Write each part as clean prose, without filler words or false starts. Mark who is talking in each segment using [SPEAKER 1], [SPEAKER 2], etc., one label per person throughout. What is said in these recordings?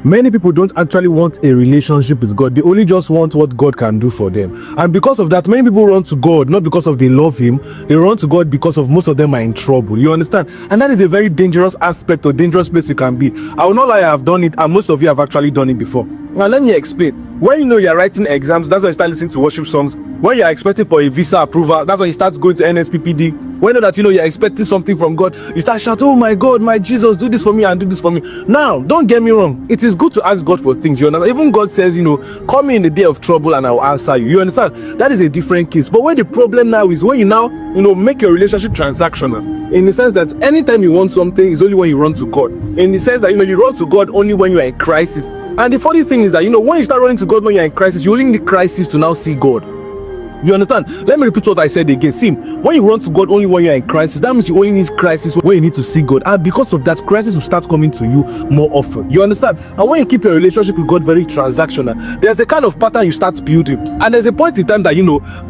[SPEAKER 1] Many people don't actually want a relationship with God. They only just want what God can do for them. And because of that, many people run to God, not because of they love him. They run to God because of most of them are in trouble. You understand? And that is a very dangerous aspect or dangerous place you can be. I will not lie, I have done it, and most of you have actually done it before. Now let me explain. When you know you're writing exams, that's when you start listening to worship songs. When you're expecting for a visa approval, that's when you start going to NSPPD. When you know that you're expecting something from God, you start shouting, oh my God, my Jesus, do this for me and do this for me. Now, don't get me wrong. It is good to ask God for things. You understand? Even God says, call me in the day of trouble and I will answer you. You understand? That is a different case. But where the problem now is when you now, make your relationship transactional. In the sense that anytime you want something, it's only when you run to God. In the sense that, you run to God only when you are in crisis. And the funny thing is that, when you start running to God when you're in crisis, you only need crisis to now see God. You understand? Let me repeat what I said again. See, when you run to God only when you're in crisis, that means you only need crisis when you need to see God. And because of that, crisis will start coming to you more often. You understand? And when you keep your relationship with God very transactional, there's a kind of pattern you start building. And there's a point in time that,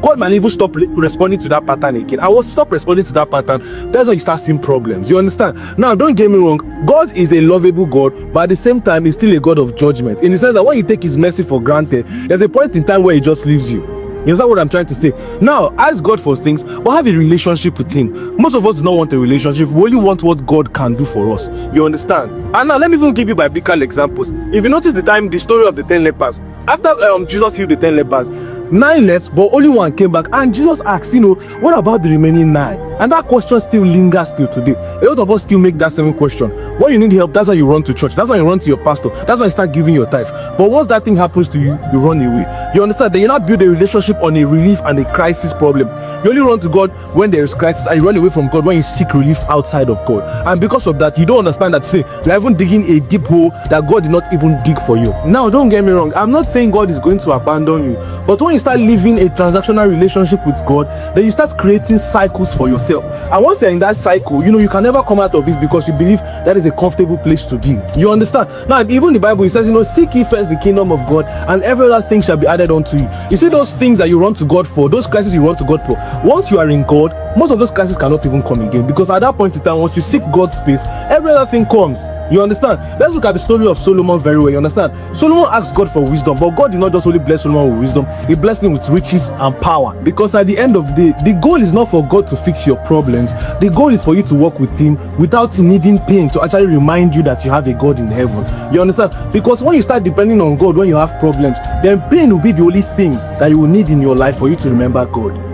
[SPEAKER 1] God might even stop responding to that pattern again. I will stop responding to that pattern. That's when you start seeing problems. You understand? Now, don't get me wrong. God is a lovable God, but at the same time, he's still a God of judgment. In the sense that when you take his mercy for granted, there's a point in time where he just leaves you. You understand what I'm trying to say? Now, ask God for things, but have a relationship with him. Most of us do not want a relationship. We only want what God can do for us. You understand? And now, let me even give you biblical examples. If you notice the story of the 10 lepers, after Jesus healed the 10 lepers, 9 left, but only 1 came back. And Jesus asked, what about the remaining 9? And that question still lingers till today. A lot of us still make that same question. When you need help, that's why you run to church. That's why you run to your pastor. That's why you start giving your tithe. But once that thing happens to you, you run away. You understand? Then you not build a relationship on a relief and a crisis problem. You only run to God when there is crisis, and you run away from God when you seek relief outside of God. And because of that, you don't understand that, you're even digging a deep hole that God did not even dig for you. Now, don't get me wrong. I'm not saying God is going to abandon you. But when you start living a transactional relationship with God, then you start creating cycles for yourself. And once you're in that cycle, you can never come out of it because you believe that is a comfortable place to be. You understand? Now, even the Bible, it says, seek ye first the kingdom of God, and every other thing shall be added unto you. You see those things that you run to God for, those crises you run to God for, once you are in God, most of those crises cannot even come again, because at that point in time, once you seek God's space, every other thing comes. You understand? Let's look at the story of Solomon very well. You understand? Solomon asked God for wisdom, but God did not just only bless Solomon with wisdom, he blessed him with riches and power. Because at the end of the day, the goal is not for God to fix your problems. The goal is for you to work with him without needing pain to actually remind you that you have a God in heaven. You understand? Because when you start depending on God when you have problems, then pain will be the only thing that you will need in your life for you to remember God.